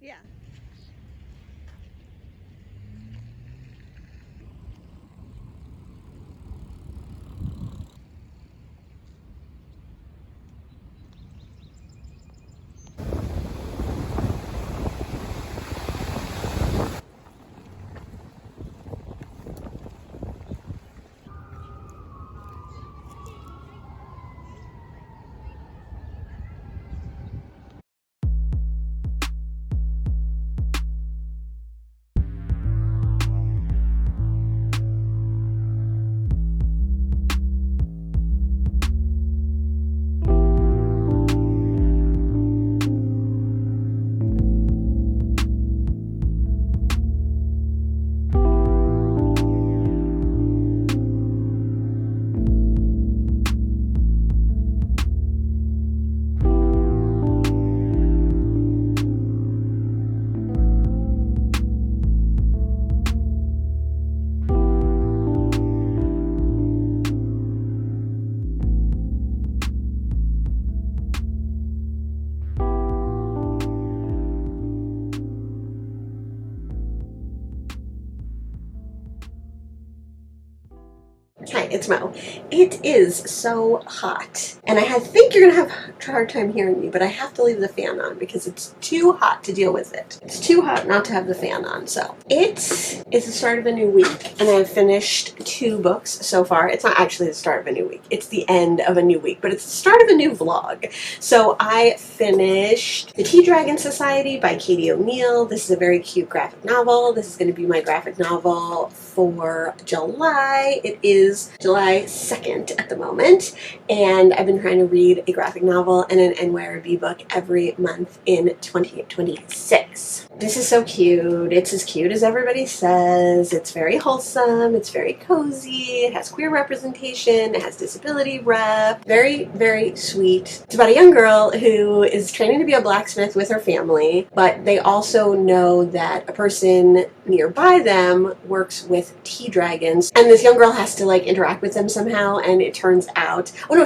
Yeah. Hi, it's Mo. It is so hot, and I think you're gonna have a hard time hearing me, but I have to leave the fan on because it's too hot to deal with it. It's too hot not to have the fan on. So it is the start of a new week, and I've finished 2 books so far. It's not actually the start of a new week. It's the end of a new week, but it's the start of a new vlog. So I finished The Tea Dragon Society by Katie O'Neill. This is a very cute graphic novel. This is going to be my graphic novel for July. It is July 2nd at the moment, and I've been trying to read a graphic novel and an NYRB book every month in 2026. This is so cute. It's as cute as everybody says. It's very wholesome. It's very cozy. It has queer representation. It has disability rep. Very, very sweet. It's about a young girl who is training to be a blacksmith with her family, but they also know that a person nearby them works with tea dragons, and this young girl has to interact with them somehow, and it turns out, oh no,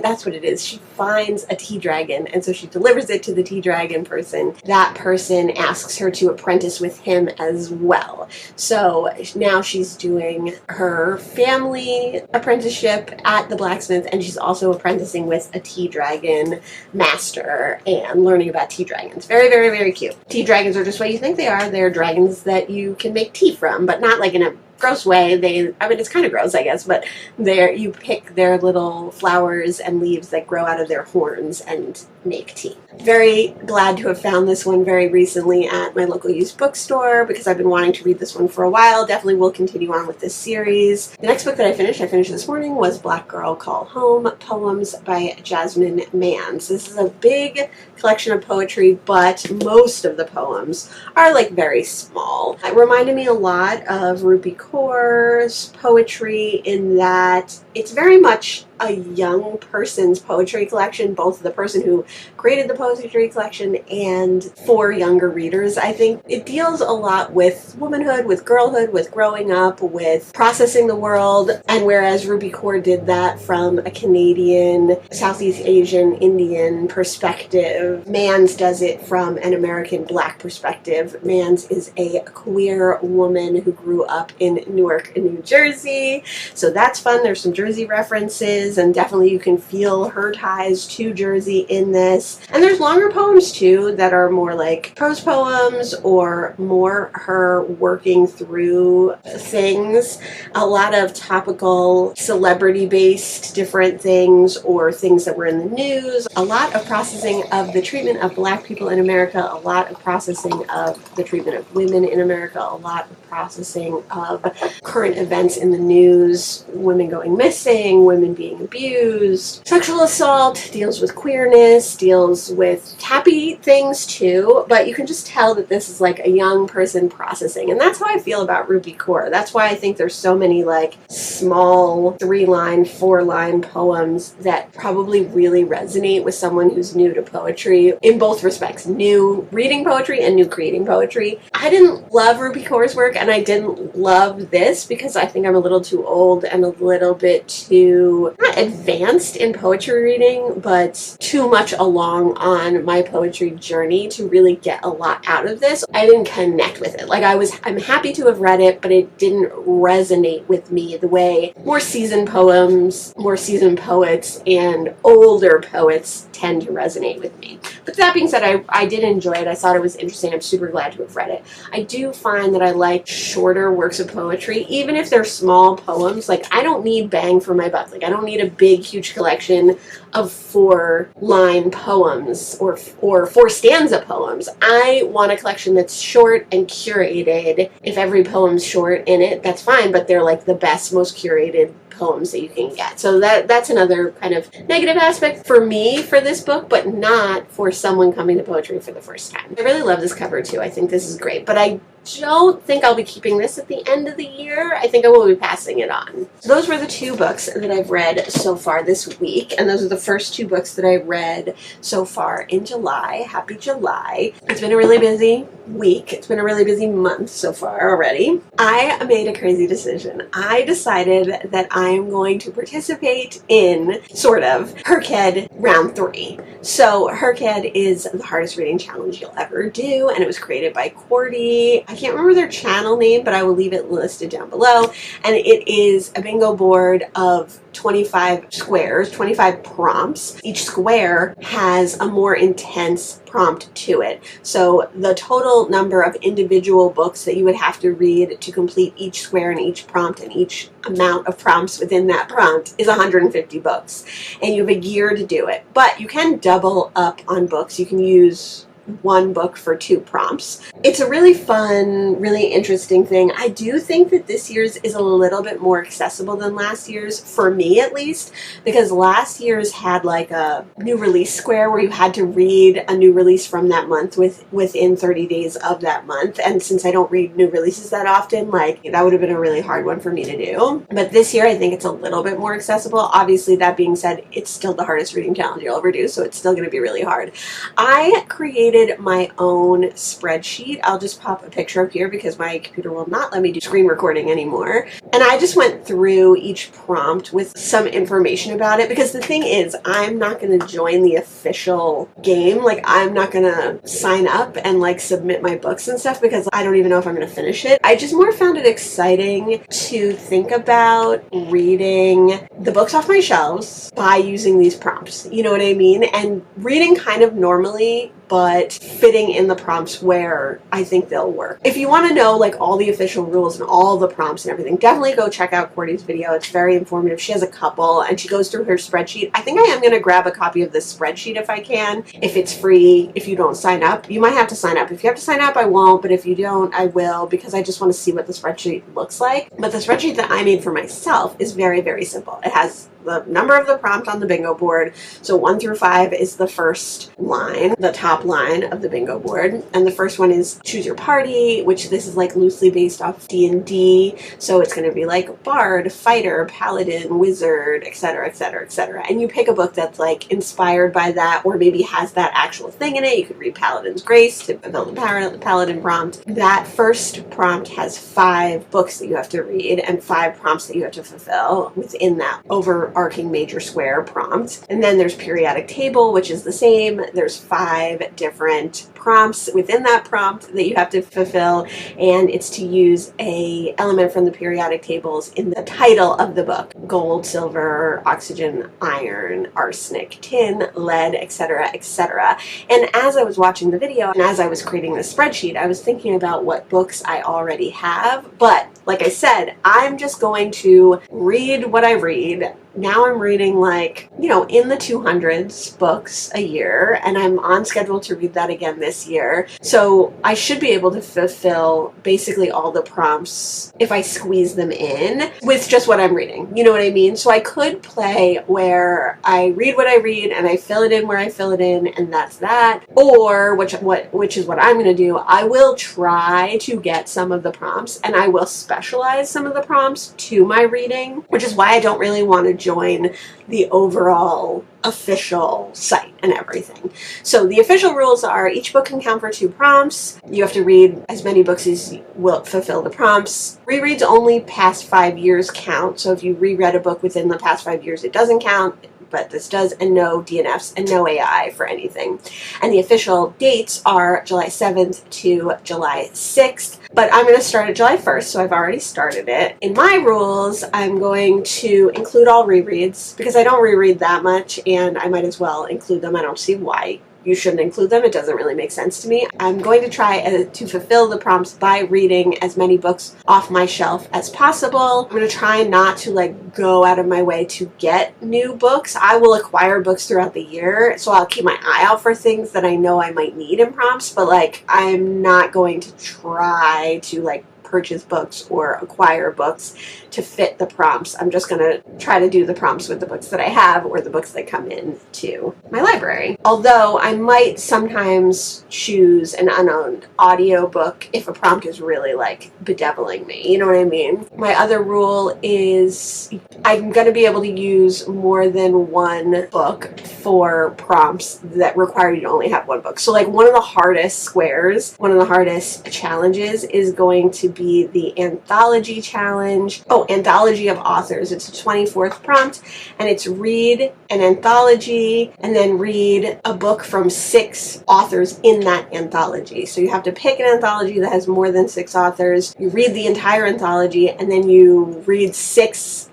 that's what it is. She finds a tea dragon, and so she delivers it to the tea dragon person. That person asks her to apprentice with him as well. So now she's doing her family apprenticeship at the blacksmith, and she's also apprenticing with a tea dragon master and learning about tea dragons. Very, very, very cute. Tea dragons are just what you think they are. They're dragons that you can make tea from, but not in a gross way. I mean, it's kind of gross, I guess, but you pick their little flowers and leaves that grow out of their horns and make tea. Very glad to have found this one very recently at my local used bookstore because I've been wanting to read this one for a while. Definitely will continue on with this series. The next book that I finished this morning, was Black Girl Call Home, Poems by Jasmine Mans. This is a big collection of poetry, but most of the poems are very small. It reminded me a lot of Rupi Kaur's poetry in that it's very much a young person's poetry collection, both the person who created the poetry collection and for younger readers. I think it deals a lot with womanhood, with girlhood, with growing up, with processing the world, and whereas Rupi Kaur did that from a Canadian, Southeast Asian, Indian perspective, Mans does it from an American Black perspective. Mans is a queer woman who grew up in Newark, New Jersey, so that's fun. There's some Jersey references, and definitely you can feel her ties to Jersey in this. And there's longer poems too that are more prose poems or more her working through things. A lot of topical celebrity-based different things or things that were in the news. A lot of processing of the treatment of Black people in America. A lot of processing of the treatment of women in America. A lot of processing of current events in the news. Women going missing, women being abused. Sexual assault, deals with queerness, deals with happy things too, but you can just tell that this is a young person processing, and that's how I feel about Rupi Kaur. That's why I think there's so many small 3-line, 4-line poems that probably really resonate with someone who's new to poetry in both respects, new reading poetry and new creating poetry. I didn't love Ruby Kaur's work, and I didn't love this because I think I'm a little too old and a little bit too, not advanced in poetry reading, but too much along on my poetry journey to really get a lot out of this. I didn't connect with it. Like I'm happy to have read it, but it didn't resonate with me the way more seasoned poems, more seasoned poets, and older poets tend to resonate with me. But that being said, I did enjoy it. I thought it was interesting. I'm super glad to have read it. I do find that I like shorter works of poetry, even if they're small poems. Like, I don't need bang for my buck. Like, I don't need a big, huge collection of 4-line poems or 4-stanza poems. I want a collection that's short and curated. If every poem's short in it, that's fine, but they're like the best, most curated poems that you can get. So that's another kind of negative aspect for me for this book, but not for someone coming to poetry for the first time. I really love this cover too. I think this is great, but I don't think I'll be keeping this at the end of the year. I think I will be passing it on. So those were the 2 books that I've read so far this week, and those are the first 2 books that I read so far in July. Happy July. It's been a really busy week. It's been a really busy month so far already. I made a crazy decision. I decided that I am going to participate in, sort of, HRCYED round 3. So HRCYED is the hardest reading challenge you'll ever do, and it was created by Cordy. I can't remember their channel name, but I will leave it listed down below. And it is a bingo board of 25 squares, 25 prompts. Each square has a more intense prompt to it. So the total number of individual books that you would have to read to complete each square and each prompt and each amount of prompts within that prompt is 150 books. And you have a year to do it. But you can double up on books. You can use 1 book for 2 prompts. It's a really fun, really interesting thing. I do think that this year's is a little bit more accessible than last year's, for me at least, because last year's had like a new release square where you had to read a new release from that month within 30 days of that month. And since I don't read new releases that often, like, that would have been a really hard one for me to do. But this year I think it's a little bit more accessible. Obviously, that being said, it's still the hardest reading challenge you'll ever do, so it's still going to be really hard. I created my own spreadsheet. I'll just pop a picture up here because my computer will not let me do screen recording anymore. And I just went through each prompt with some information about it, because the thing is, I'm not going to join the official game. Like, I'm not going to sign up and like submit my books and stuff because I don't even know if I'm going to finish it. I just more found it exciting to think about reading the books off my shelves by using these prompts. You know what I mean? And reading kind of normally, but fitting in the prompts where I think they'll work. If you want to know like all the official rules and all the prompts and everything, definitely go check out Cordy's video. It's very informative. She has a couple and she goes through her spreadsheet. I think I am going to grab a copy of this spreadsheet if I can, if it's free. If you don't sign up, you might have to sign up. If you have to sign up, I won't, but if you don't, I will, because I just want to see what the spreadsheet looks like. But the spreadsheet that I made for myself is very, very simple. It has the number of the prompt on the bingo board. So 1 through 5 is the first line, the top line of the bingo board. And the first one is choose your party, which this is like loosely based off D&D. So it's going to be like bard, fighter, paladin, wizard, etc., etc., etc. And you pick a book that's like inspired by that, or maybe has that actual thing in it. You could read Paladin's Grace to fulfill the paladin prompt. That first prompt has 5 books that you have to read and 5 prompts that you have to fulfill within that overarching major square prompt. And then there's periodic table, which is the same. There's 5 different prompts within that prompt that you have to fulfill, and it's to use a element from the periodic tables in the title of the book: gold, silver, oxygen, iron, arsenic, tin, lead, etc., etc. And as I was watching the video and as I was creating the spreadsheet, I was thinking about what books I already have, but like I said, I'm just going to read what I read. Now I'm reading like, you know, in the 200s books a year, and I'm on schedule to read that again this year. So I should be able to fulfill basically all the prompts if I squeeze them in with just what I'm reading. You know what I mean? So I could play where I read what I read and I fill it in where I fill it in, and that's that. Or which is what I'm going to do. I will try to get some of the prompts, and I will specialize some of the prompts to my reading, which is why I don't really want to join the overall official site and everything. So the official rules are each book can count for 2 prompts. You have to read as many books as will fulfill the prompts. Rereads only past 5 years count. So if you reread a book within the past 5 years, it doesn't count, but this does, and no DNFs and no AI for anything. And the official dates are July 7th to July 6th, but I'm going to start at July 1st, so I've already started it. In my rules, I'm going to include all rereads because I don't reread that much, and I might as well include them. I don't see why you shouldn't include them. It doesn't really make sense to me. I'm going to try to fulfill the prompts by reading as many books off my shelf as possible. I'm going to try not to like go out of my way to get new books. I will acquire books throughout the year, so I'll keep my eye out for things that I know I might need in prompts, but like I'm not going to try to like purchase books or acquire books to fit the prompts. I'm just going to try to do the prompts with the books that I have or the books that come in to my library. Although I might sometimes choose an unowned audiobook if a prompt is really like bedeviling me. You know what I mean? My other rule is I'm going to be able to use more than one book for prompts that require you to only have one book. So like one of the hardest squares, one of the hardest challenges is going to be the anthology challenge. Oh, anthology of authors. It's a 24th prompt, and it's read an anthology and then read a book from 6 authors in that anthology. So you have to pick an anthology that has more than 6 authors. You read the entire anthology, and then you read 6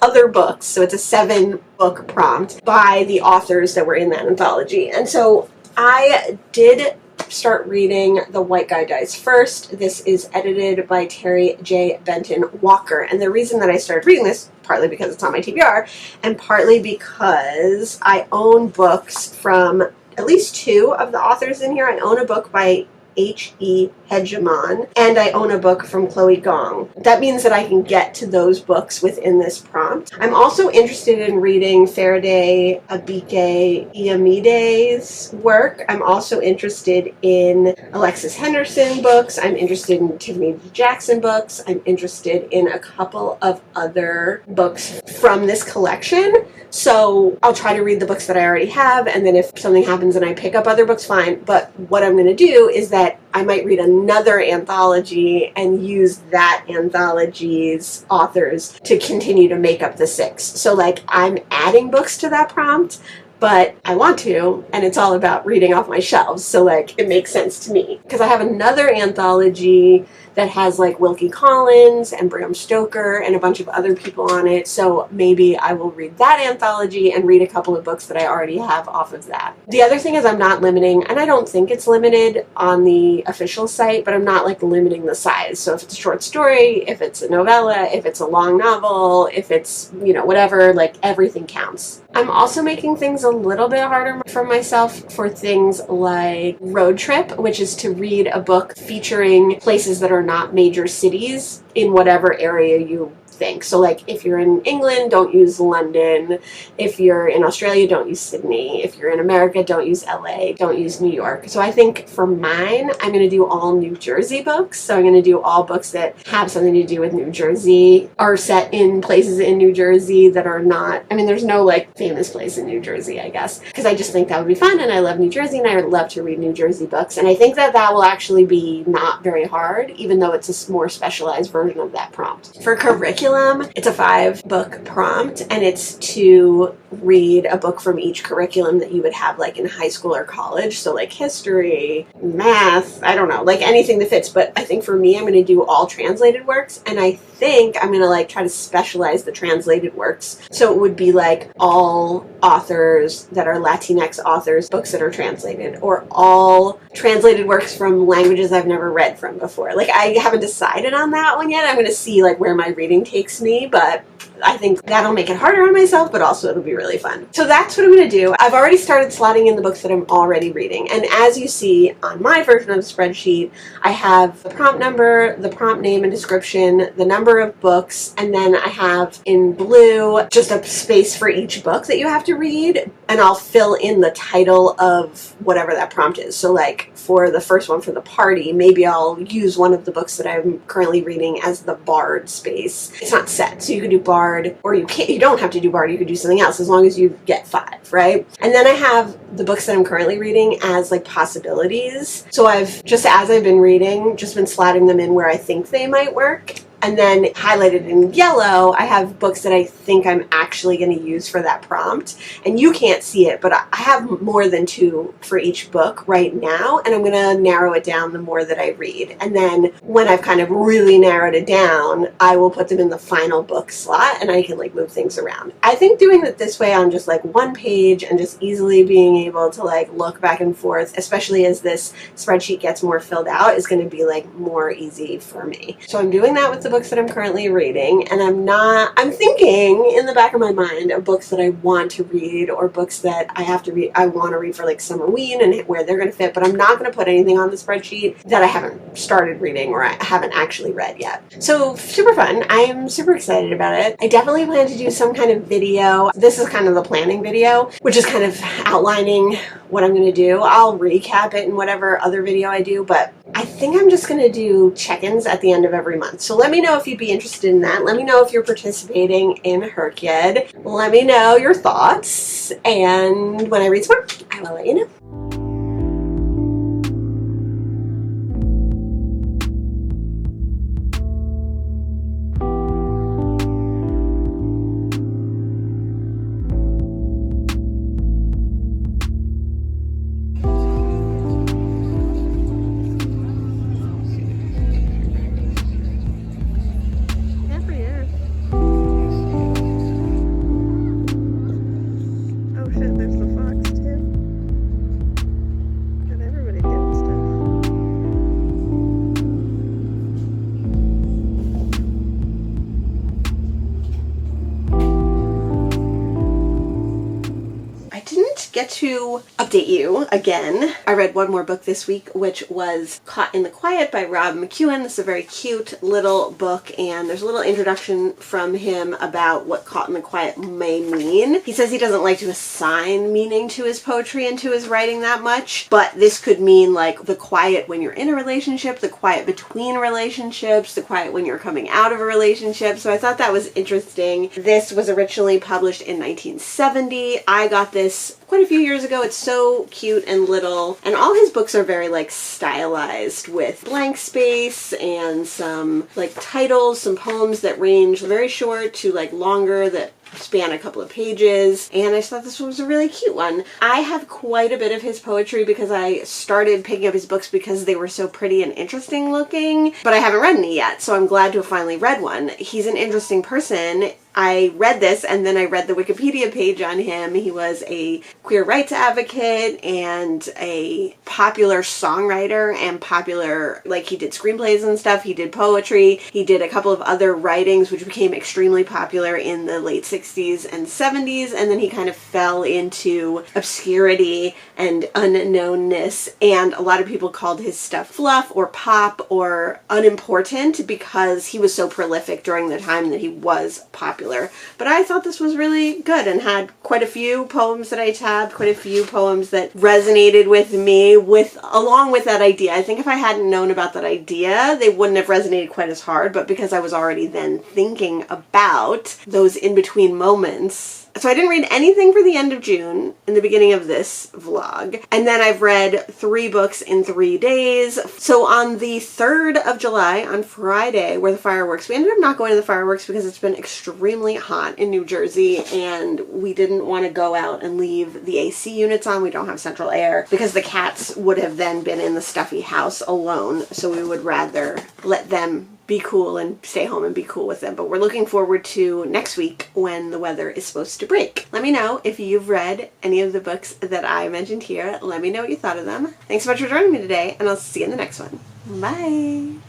other books. So it's a 7-book prompt by the authors that were in that anthology. And so I did start reading The White Guy Dies First. This is edited by Terry J. Benton Walker. And the reason that I started reading this, partly because it's on my TBR, and partly because I own books from at least 2 of the authors in here. I own a book by H.E. Hegemon, and I own a book from Chloe Gong. That means that I can get to those books within this prompt. I'm also interested in reading Faraday Abike Iyamide's work. I'm also interested in Alexis Henderson books. I'm interested in Tiffany Jackson books. I'm interested in a couple of other books from this collection. So I'll try to read the books that I already have, and then if something happens and I pick up other books, fine. But what I'm going to do is that I might read another anthology and use that anthology's authors to continue to make up the 6. So like I'm adding books to that prompt, but I want to, and it's all about reading off my shelves. So like it makes sense to me because I have another anthology that has like Wilkie Collins and Bram Stoker and a bunch of other people on it. So maybe I will read that anthology and read a couple of books that I already have off of that. The other thing is I'm not limiting, and I don't think it's limited on the official site, but I'm not like limiting the size. So if it's a short story, if it's a novella, if it's a long novel, if it's, you know, whatever, like everything counts. I'm also making things a little bit harder for myself for things like Road Trip, which is to read a book featuring places that are not major cities in whatever area you think. So like if you're in England, don't use London. If you're in Australia, don't use Sydney. If you're in America, don't use LA. Don't use New York. So I think for mine, I'm going to do all New Jersey books. So I'm going to do all books that have something to do with New Jersey, are set in places in New Jersey that are not, I mean, there's no like famous place in New Jersey, I guess, because I just think that would be fun, and I love New Jersey, and I would love to read New Jersey books. And I think that that will actually be not very hard, even though it's a more specialized version of that prompt. For curriculum, it's a 5-book prompt, and it's to read a book from each curriculum that you would have like in high school or college. So like history, math, I don't know, like anything that fits. But I think for me, I'm going to do all translated works, and I think I'm going to like try to specialize the translated works. So it would be like all authors that are Latinx authors, books that are translated, or all translated works from languages I've never read from before. Like I haven't decided on that one yet. I'm going to see like where my reading takes me, but I think that'll make it harder on myself, but also it'll be really fun. So that's what I'm going to do. I've already started slotting in the books that I'm already reading. And as you see on my version of the spreadsheet, I have the prompt number, the prompt name and description, the number of books, and then I have in blue just a space for each book that you have to read, and I'll fill in the title of whatever that prompt is. So like for the first one, for the party, maybe I'll use one of the books that I'm currently reading as the Bard space. It's not set, so you could do barred, or you don't have to do barred, you could do something else as long as you get 5, right? And then I have the books that I'm currently reading as like possibilities. So I've, just as I've been reading, just been slotting them in where I think they might work. And then highlighted in yellow, I have books that I think I'm actually going to use for that prompt. And you can't see it, but I have more than 2 for each book right now. And I'm going to narrow it down the more that I read. And then when I've kind of really narrowed it down, I will put them in the final book slot and I can like move things around. I think doing it this way on just like one page and just easily being able to like look back and forth, especially as this spreadsheet gets more filled out, is going to be like more easy for me. So I'm doing that with the books that I'm currently reading, and I'm thinking in the back of my mind of books that I want to read or books that I want to read for like summerween and where they're going to fit, but I'm not going to put anything on the spreadsheet that I haven't started reading or I haven't actually read yet. So super fun. I am super excited about it. I definitely plan to do some kind of video. This is kind of the planning video, which is kind of outlining what I'm going to do. I'll recap it in whatever other video I do, but I think I'm just going to do check-ins at the end of every month. So let me know if you'd be interested in that. Let me know if you're participating in HRCYED. Let me know your thoughts. And when I read some more, I will let you know. Get to update you again. I read one more book this week, which was Caught in the Quiet by MeKuen. This is a very cute little book, and there's a little introduction from him about what Caught in the Quiet may mean. He says he doesn't like to assign meaning to his poetry and to his writing that much, but this could mean like the quiet when you're in a relationship, the quiet between relationships, the quiet when you're coming out of a relationship. So I thought that was interesting. This was originally published in 1970. I got this quite a few years ago. It's so cute and little, and all his books are very like stylized with blank space and some like titles, some poems that range very short to like longer that span a couple of pages, and I just thought this one was a really cute one. I have quite a bit of his poetry because I started picking up his books because they were so pretty and interesting looking, but I haven't read any yet, so I'm glad to have finally read one. He's an interesting person. I read this and then I read the Wikipedia page on him. He was a queer rights advocate and a popular songwriter and popular, like he did screenplays and stuff. He did poetry. He did a couple of other writings which became extremely popular in the late 60s and 70s, and then he kind of fell into obscurity and unknownness, and a lot of people called his stuff fluff or pop or unimportant because he was so prolific during the time that he was popular. But I thought this was really good and had quite a few poems that I tabbed, quite a few poems that resonated with me along with that idea. I think if I hadn't known about that idea, they wouldn't have resonated quite as hard, but because I was already then thinking about those in-between moments. So I didn't read anything for the end of June in the beginning of this vlog. And then I've read 3 books in 3 days. So on the 3rd of July, on Friday, were the fireworks. We ended up not going to the fireworks because it's been extremely hot in New Jersey and we didn't want to go out and leave the AC units on. We don't have central air because the cats would have then been in the stuffy house alone. So we would rather let them be cool and stay home and be cool with them. But we're looking forward to next week when the weather is supposed to break. Let me know if you've read any of the books that I mentioned here. Let me know what you thought of them. Thanks so much for joining me today, and I'll see you in the next one. Bye!